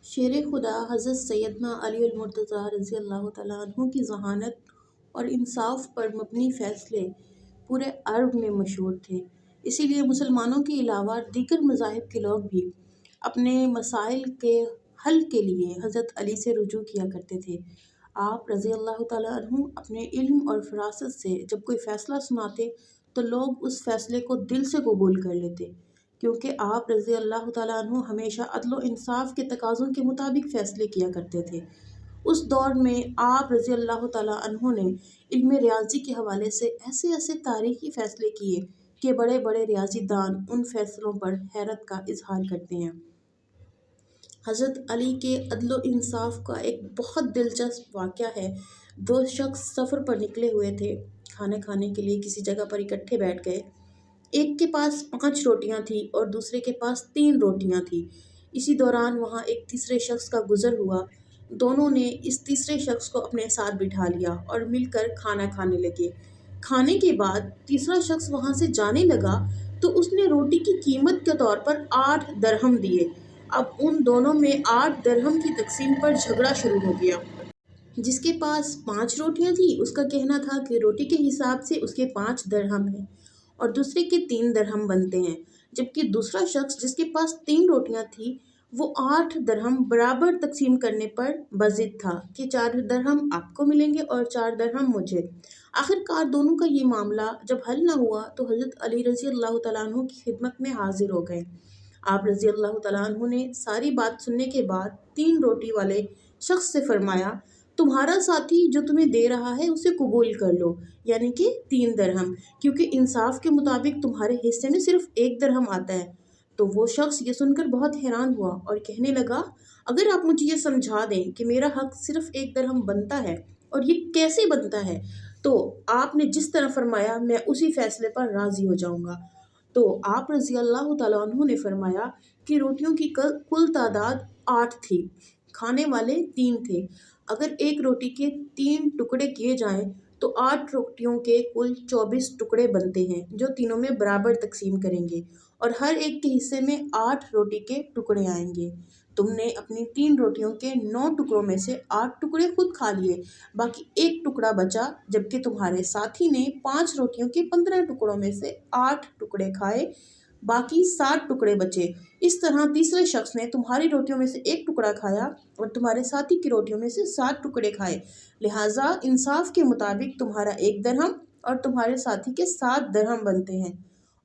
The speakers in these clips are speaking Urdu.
شیر خدا حضرت سیدنا علی المرتضیٰ رضی اللہ تعالیٰ عنہ کی ذہانت اور انصاف پر مبنی فیصلے پورے عرب میں مشہور تھے۔ اسی لیے مسلمانوں کے علاوہ دیگر مذاہب کے لوگ بھی اپنے مسائل کے حل کے لیے حضرت علی سے رجوع کیا کرتے تھے۔ آپ رضی اللہ تعالیٰ عنہ اپنے علم اور فراست سے جب کوئی فیصلہ سناتے تو لوگ اس فیصلے کو دل سے قبول کر لیتے، کیونکہ آپ رضی اللہ تعالیٰ عنہ ہمیشہ عدل و انصاف کے تقاضوں کے مطابق فیصلے کیا کرتے تھے۔ اس دور میں آپ رضی اللہ تعالیٰ عنہ نے علم ریاضی کے حوالے سے ایسے تاریخی فیصلے کیے کہ بڑے بڑے ریاضی دان ان فیصلوں پر حیرت کا اظہار کرتے ہیں۔ حضرت علی کے عدل و انصاف کا ایک بہت دلچسپ واقعہ ہے۔ دو شخص سفر پر نکلے ہوئے تھے، کھانا کھانے کے لیے کسی جگہ پر اکٹھے بیٹھ گئے۔ ایک کے پاس 5 روٹیاں تھیں اور دوسرے کے پاس 3 روٹیاں تھیں۔ اسی دوران وہاں ایک تیسرے شخص کا گزر ہوا۔ دونوں نے اس تیسرے شخص کو اپنے ساتھ بٹھا لیا اور مل کر کھانا کھانے لگے۔ کھانے کے بعد تیسرا شخص وہاں سے جانے لگا تو اس نے روٹی کی قیمت کے طور پر 8 درہم دیے۔ اب ان دونوں میں 8 درہم کی تقسیم پر جھگڑا شروع ہو گیا۔ جس کے پاس 5 روٹیاں تھیں اس کا کہنا تھا کہ روٹی کے حساب سے اس کے 5 درہم ہیں اور دوسرے کے 3 درہم بنتے ہیں، جبکہ دوسرا شخص جس کے پاس 3 روٹیاں تھیں وہ 8 درہم برابر تقسیم کرنے پر بضد تھا کہ 4 درہم آپ کو ملیں گے اور 4 درہم مجھے۔ آخرکار دونوں کا یہ معاملہ جب حل نہ ہوا تو حضرت علی رضی اللہ تعالیٰ عنہ کی خدمت میں حاضر ہو گئے۔ آپ رضی اللہ تعالیٰ عنہ نے ساری بات سننے کے بعد 3 روٹی والے شخص سے فرمایا، تمہارا ساتھی جو تمہیں دے رہا ہے اسے قبول کر لو، یعنی کہ 3 درہم، کیونکہ انصاف کے مطابق تمہارے حصے میں صرف 1 درہم آتا ہے۔ تو وہ شخص یہ سن کر بہت حیران ہوا اور کہنے لگا، اگر آپ مجھے یہ سمجھا دیں کہ میرا حق صرف 1 درہم بنتا ہے اور یہ کیسے بنتا ہے تو آپ نے جس طرح فرمایا میں اسی فیصلے پر راضی ہو جاؤں گا۔ تو آپ رضی اللہ تعالیٰ عنہ نے فرمایا کہ روٹیوں کی کل تعداد 8 تھی، کھانے والے 3 تھے۔ اگر ایک روٹی کے 3 ٹکڑے کیے جائیں تو 8 روٹیوں کے کل 24 ٹکڑے بنتے ہیں جو تینوں میں برابر تقسیم کریں گے اور ہر ایک کے حصے میں 8 روٹی کے ٹکڑے آئیں گے۔ تم نے اپنی 3 روٹیوں کے 9 ٹکڑوں میں سے 8 ٹکڑے خود کھا لیے، باقی 1 ٹکڑا بچا، جبکہ تمہارے ساتھی نے 5 روٹیوں کے 15 ٹکڑوں میں سے 8 ٹکڑے کھائے، باقی 60 ٹکڑے بچے۔ اس طرح تیسرے شخص نے تمہاری روٹیوں میں سے 1 ٹکڑا کھایا اور تمہارے ساتھی کی روٹیوں میں سے 60 ٹکڑے کھائے، لہٰذا انصاف کے مطابق تمہارا 1 درہم اور تمہارے ساتھی کے 7 درہم بنتے ہیں۔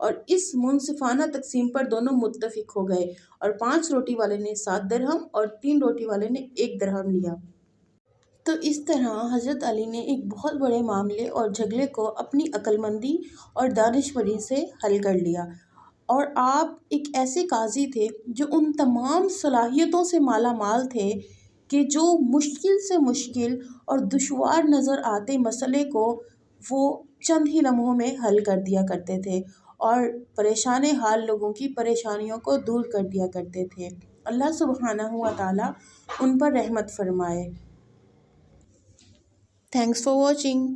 اور اس منصفانہ تقسیم پر دونوں متفق ہو گئے اور 5 روٹی والے نے 7 درہم اور 3 روٹی والے نے 1 درہم لیا۔ تو اس طرح حضرت علی نے ایک بہت بڑے معاملے اور جھگڑے کو اپنی عقل مندی اور دانشوری سے حل کر لیا، اور آپ ایک ایسے قاضی تھے جو ان تمام صلاحیتوں سے مالا مال تھے کہ جو مشکل سے مشکل اور دشوار نظر آتے مسئلے کو وہ چند ہی لمحوں میں حل کر دیا کرتے تھے اور پریشان حال لوگوں کی پریشانیوں کو دور کر دیا کرتے تھے۔ اللہ سبحانہ و تعالیٰ ان پر رحمت فرمائے۔ Thanks for watching.